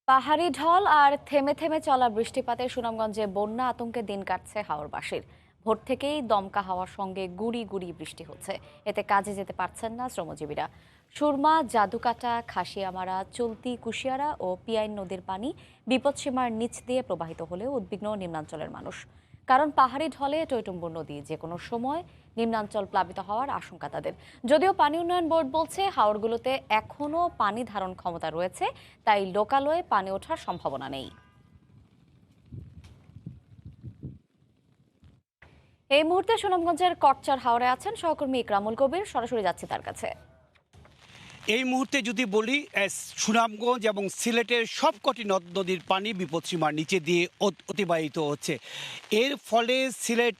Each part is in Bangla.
পাহাড়ি ঢল আর থেমে থেমে চলা বৃষ্টিপাতে সুনামগঞ্জে বন্যা আতঙ্কে দিন কাটছে হাওরবাসীর। ভোর থেকেই দমকা হাওয়ার সঙ্গে গুড়ি গুড়ি বৃষ্টি হচ্ছে। এতে কাজে যেতে পারছেন না শ্রমজীবীরা। সুরমা, জাদুকাটা, খাসিয়ামারা, চলতি, কুশিয়ারা ও পিয়াইন নদীর পানি বিপদসীমার নিচ দিয়ে প্রবাহিত হলেও উদ্বিগ্ন নিম্নাঞ্চলের মানুষ। কারণ পাহাড়ি ঢলে টৈটুম্বুর নদী যে কোনো সময় নিম্নাঞ্চল প্লাবিত হওয়ার আশঙ্কা তাদের। যদিও পানি উন্নয়ন বোর্ড বলছে হাওরগুলোতে এখনও পানি ধারণ ক্ষমতা রয়েছে, তাই লোকালয়ে পানি ওঠার সম্ভাবনা নেই। এই মুহূর্তে সুনামগঞ্জের কটচার হাওরে আছেন সহকর্মী ইকরামুল কবির। সরাসরি যাচ্ছি তার কাছে। এই মুহূর্তে যদি বলি, সুনামগঞ্জ এবং সিলেটের সবকটি নদ নদীর পানি বিপদসীমার নিচে দিয়ে অতিবাহিত হচ্ছে। এর ফলে সিলেট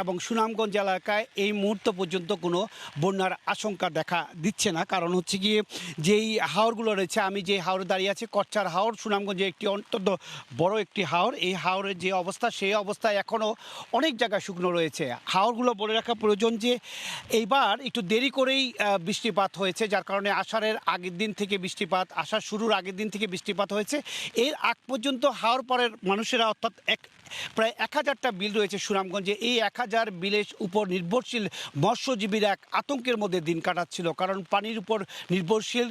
এবং সুনামগঞ্জ এলাকায় এই মুহূর্ত পর্যন্ত কোনো বন্যার আশঙ্কা দেখা দিচ্ছে না। কারণ হচ্ছে গিয়ে যেই হাওরগুলো রয়েছে, আমি যে হাওরে দাঁড়িয়ে আছি কচ্ছার হাওর, সুনামগঞ্জে একটি অত্যন্ত বড় একটি হাওর। এই হাওরের যে অবস্থা, সেই অবস্থায় এখনও অনেক জায়গায় শুকনো রয়েছে। হাওরগুলো বলে রাখা প্রয়োজন যে এইবার একটু দেরি করেই বৃষ্টিপাত হয়েছে, যার কারণে আষাঢ়ের আগের দিন থেকে বৃষ্টিপাত, আষাঢ় শুরুর আগের দিন থেকে বৃষ্টিপাত হয়েছে। এর আগ পর্যন্ত হাওর পাড়ের মানুষেরা, অর্থাৎ প্রায় 1000টা বিল রয়েছে সুনামগঞ্জে, এই 1000 বিলের উপর নির্ভরশীল মৎস্যজীবীরা এক আতঙ্কের মধ্যে দিন কাটাচ্ছিল। কারণ পানির উপর নির্ভরশীল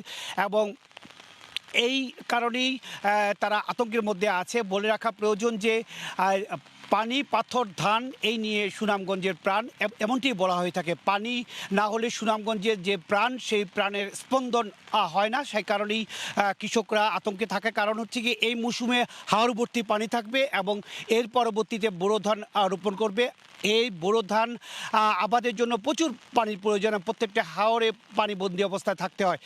এবং এই কারণেই তারা আতঙ্কের মধ্যে আছে। বলে রাখা প্রয়োজন যে পানি, পাথর, ধান এই নিয়ে সুনামগঞ্জের প্রাণ, এমনটি বলা হয়ে থাকে। পানি না হলে সুনামগঞ্জের যে প্রাণ, সেই প্রাণের স্পন্দন হয় না। সেই কারণেই কৃষকরা আতঙ্কে থাকে। কারণ হচ্ছে কি, এই মৌসুমে হাওরভর্তি পানি থাকবে এবং এর পরবর্তীতে বোরো ধান রোপণ করবে। এই বোরো ধান আবাদের জন্য প্রচুর পানির প্রয়োজন, প্রত্যেকটা হাওরে পানিবন্দী অবস্থায় থাকতে হয়।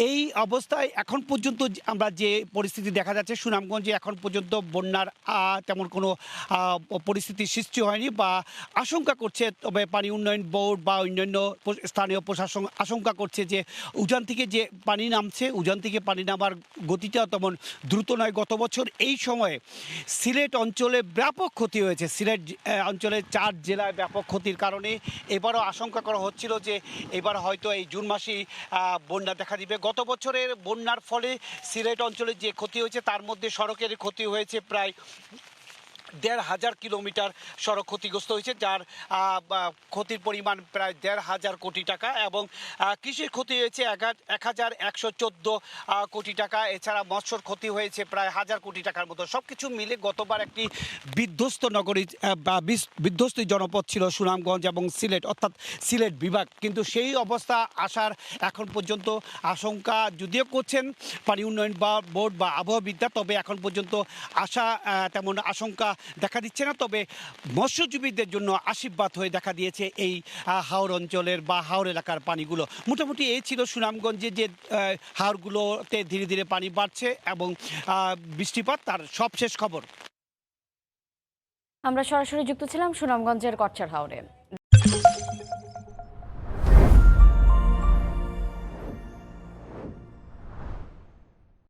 এই অবস্থায় এখন পর্যন্ত আমরা যে পরিস্থিতি দেখা যাচ্ছে সুনামগঞ্জে, এখন পর্যন্ত বন্যার তেমন কোনো পরিস্থিতির সৃষ্টি হয়নি বা আশঙ্কা করছে। তবে পানি উন্নয়ন বোর্ড বা অন্যান্য স্থানীয় প্রশাসন আশঙ্কা করছে যে উজান থেকে যে পানি নামছে, উজান থেকে পানি নামার গতিটা তেমন দ্রুত নয়। গত বছর এই সময়ে সিলেট অঞ্চলে ব্যাপক ক্ষতি হয়েছে। সিলেট অঞ্চলে 4 জেলায় ব্যাপক ক্ষতির কারণে এবারও আশঙ্কা করা হচ্ছিল যে এবার হয়তো এই জুন মাসেই বন্যা দেখা দিবে। গত বছরের বন্যার ফলে সিলেট অঞ্চলে যে ক্ষতি হয়েছে, তার মধ্যে সড়কের ক্ষতি হয়েছে প্রায় 1,500 কিলোমিটার সড়ক ক্ষতিগ্রস্ত হয়েছে, যার ক্ষতির পরিমাণ প্রায় 1,500 কোটি টাকা। এবং কৃষির ক্ষতি হয়েছে 1,114 কোটি টাকা। এছাড়া মৎস্যর ক্ষতি হয়েছে প্রায় 1,000 কোটি টাকার মতো। সব কিছু মিলে গতবার একটি বিধ্বস্ত নগরী বা বিধ্বস্ত জনপদ ছিল সুনামগঞ্জ এবং সিলেট, অর্থাৎ সিলেট বিভাগ। কিন্তু সেই অবস্থা আসার এখন পর্যন্ত আশঙ্কা যদিও করছেন পানি উন্নয়ন বোর্ড বা আবহাওয়াবিদরা, তবে এখন পর্যন্ত তেমন আশঙ্কা দেখা দিচ্ছে না। তবে মৎস্যজীবীদের জন্য আশীর্বাদ হয়ে দেখা দিয়েছে এই হাওর অঞ্চলের বা হাওর এলাকার পানিগুলো। মোটামুটি এই ছিল সুনামগঞ্জে যে হাওরগুলোতে ধীরে ধীরে পানি বাড়ছে এবং বৃষ্টিপাত, তার সবশেষ খবর। আমরা সরাসরি যুক্ত ছিলাম সুনামগঞ্জের কচ্ছার হাওরে।